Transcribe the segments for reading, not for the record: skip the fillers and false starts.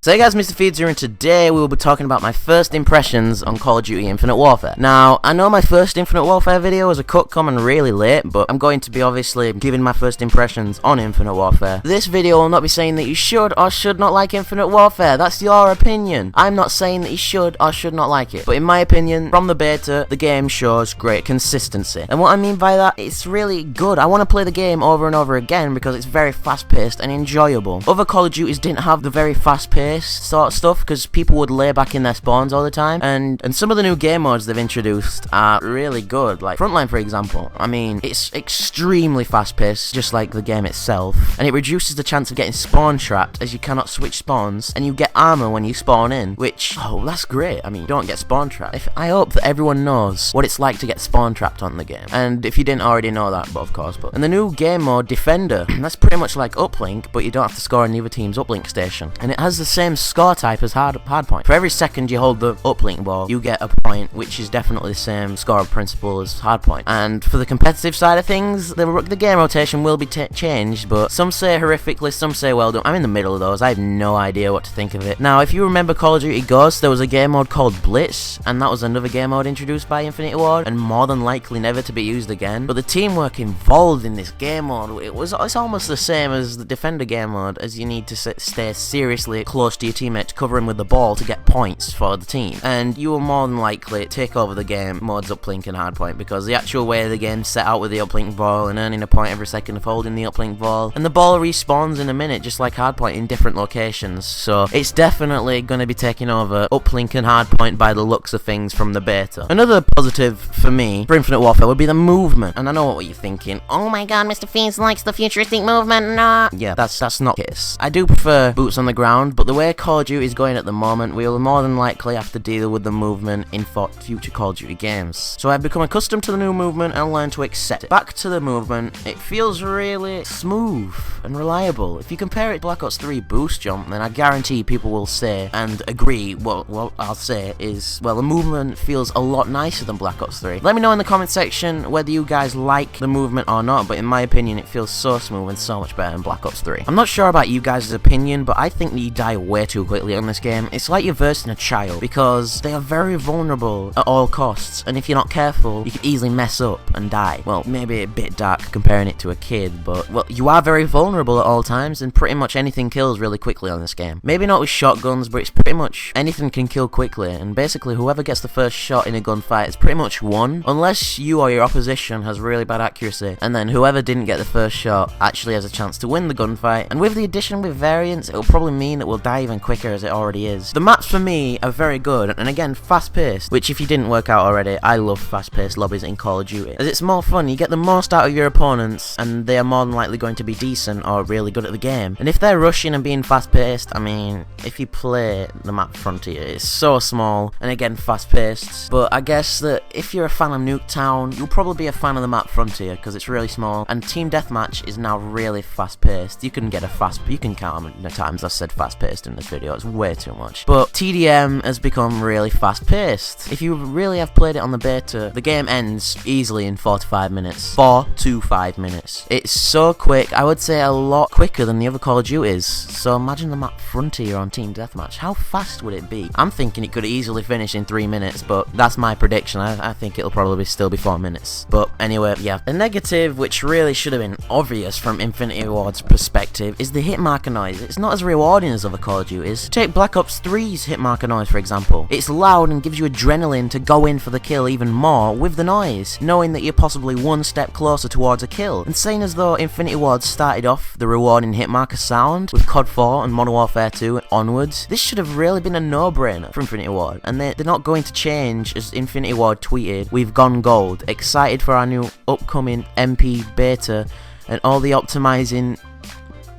So hey guys, MrFeedZ here, and today we will be talking about my first impressions on Call of Duty Infinite Warfare. Now, I know my first Infinite Warfare video was a cut coming really late, but I'm going to be obviously giving my first impressions on Infinite Warfare. This video will not be saying that you should or should not like Infinite Warfare. That's your opinion. I'm not saying that you should or should not like it. But in my opinion, from the beta, the game shows great consistency. And what I mean by that, it's really good. I want to play the game over and over again because it's very fast-paced and enjoyable. Other Call of Duties didn't have the very fast-paced sort of stuff because people would lay back in their spawns all the time, and some of the new game modes they've introduced are really good, like Frontline for example. I mean, it's extremely fast paced, just like the game itself, and it reduces the chance of getting spawn trapped as you cannot switch spawns, and you get armor when you spawn in, which, oh, that's great. I mean, you don't get spawn trapped. I hope that everyone knows what it's like to get spawn trapped on the game, and if you didn't already know that, but of course. And the new game mode Defender, that's pretty much like uplink, but you don't have to score on the other team's uplink station, and it has the same score type as hardpoint. For every second you hold the uplink ball, you get a point, which is definitely the same score principle as hardpoint. And for the competitive side of things, the game rotation will be changed, but some say horrifically, some say well done. I'm in the middle of those. I have no idea what to think of it. Now, if you remember Call of Duty Ghosts, there was a game mode called Blitz, and that was another game mode introduced by Infinity Ward, and more than likely never to be used again. But the teamwork involved in this game mode, it's almost the same as the Defender game mode, as you need to stay seriously close to your teammate to cover him with the ball to get points for the team, and you will more than likely take over the game modes uplink and hardpoint, because the actual way the game's set out with the uplink ball and earning a point every second of holding the uplink ball, and the ball respawns in a minute just like hardpoint in different locations, so it's definitely going to be taking over uplink and hardpoint by the looks of things from the beta. Another positive for me for Infinite Warfare would be the movement, and I know what you're thinking, oh my god, MrFeedZ likes the futuristic movement. Nah. Yeah, that's not the case. I do prefer boots on the ground, but the way Call of Duty is going at the moment, we will more than likely have to deal with the movement in future Call of Duty games. So I've become accustomed to the new movement and learned to accept it. Back to the movement, it feels really smooth and reliable. If you compare it to Black Ops 3 boost jump, then I guarantee people will say and agree what I'll say is, well, the movement feels a lot nicer than Black Ops 3. Let me know in the comment section whether you guys like the movement or not, but in my opinion it feels so smooth and so much better than Black Ops 3. I'm not sure about you guys' opinion, but I think that you die way too quickly on this game. It's like you're versing a child, because they are very vulnerable at all costs, and if you're not careful, you could easily mess up and die. Well, maybe a bit dark comparing it to a kid, but, well, you are very vulnerable at all times, and pretty much anything kills really quickly on this game. Maybe not with shotguns, but it's pretty much anything can kill quickly, and basically whoever gets the first shot in a gunfight is pretty much won, unless you or your opposition has really bad accuracy, and then whoever didn't get the first shot actually has a chance to win the gunfight. And with the addition with variants, it'll probably mean that we'll die even quicker as it already is. The maps for me are very good, and again, fast-paced, which if you didn't work out already, I love fast-paced lobbies in Call of Duty, as it's more fun. You get the most out of your opponents, and they are more than likely going to be decent or really good at the game. And if they're rushing and being fast-paced, I mean, if you play the map Frontier, it's so small, and again, fast-paced, but I guess that if you're a fan of Nuketown, you'll probably be a fan of the map Frontier, because it's really small, and Team Deathmatch is now really fast-paced. You can count how many times I've said fast-paced in this video, it's way too much. But TDM has become really fast-paced. If you really have played it on the beta, the game ends easily in 4 to 5 minutes. 4 to 5 minutes. It's so quick, I would say a lot quicker than the other Call of Duties. So imagine the map Frontier on Team Deathmatch. How fast would it be? I'm thinking it could easily finish in 3 minutes, but that's my prediction. I think it'll probably still be 4 minutes. But anyway, yeah. A negative, which really should have been obvious from Infinity Ward's perspective, is the hit marker noise. It's not as rewarding as other Call of Duties. Take Black Ops 3's hit marker noise, for example. It's loud and gives you adrenaline to go in for the kill even more with the noise, knowing that you're possibly one step closer towards a kill. And saying as though Infinity Ward started off the rewarding hit marker sound with COD 4 and Modern Warfare 2 onwards, this should have really been a no-brainer for Infinity Ward, and they're not going to change. As Infinity Ward tweeted, "We've gone gold, excited for our new upcoming MP beta and all the optimizing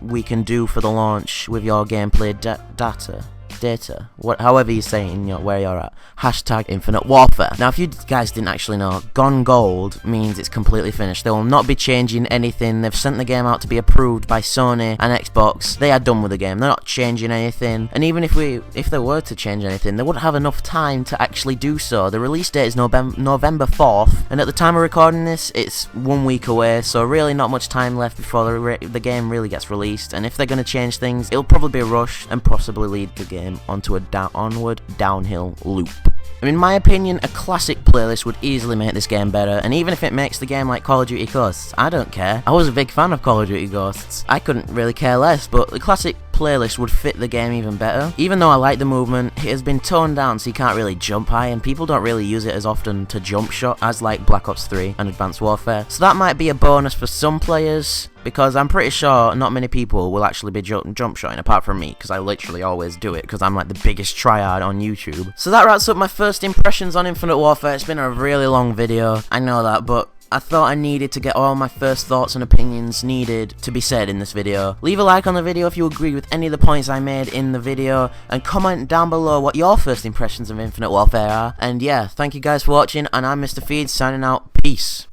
we can do for the launch with your gameplay data." data, however you're saying, where you're at. Hashtag Infinite Warfare. Now, if you guys didn't actually know, Gone Gold means it's completely finished. They will not be changing anything. They've sent the game out to be approved by Sony and Xbox. They are done with the game. They're not changing anything. And even if they were to change anything, they wouldn't have enough time to actually do so. The release date is November 4th, and at the time of recording this, it's 1 week away, so really not much time left before the game really gets released. And if they're going to change things, it'll probably be a rush and possibly lead the game onto a onward downhill loop. In my opinion, a classic playlist would easily make this game better, and even if it makes the game like Call of Duty Ghosts, I don't care. I was a big fan of Call of Duty Ghosts. I couldn't really care less, but the classic playlist would fit the game even better. Even though I like the movement, it has been toned down so you can't really jump high, and people don't really use it as often to jump shot as like Black Ops 3 and Advanced Warfare. So that might be a bonus for some players, because I'm pretty sure not many people will actually be jump shotting apart from me, because I literally always do it because I'm like the biggest tryhard on YouTube. So that wraps up my first impressions on Infinite Warfare. It's been a really long video, I know that, but I thought I needed to get all my first thoughts and opinions needed to be said in this video. Leave a like on the video if you agree with any of the points I made in the video, and comment down below what your first impressions of Infinite Warfare are. And yeah, thank you guys for watching, and I'm MrFeedZ signing out. Peace.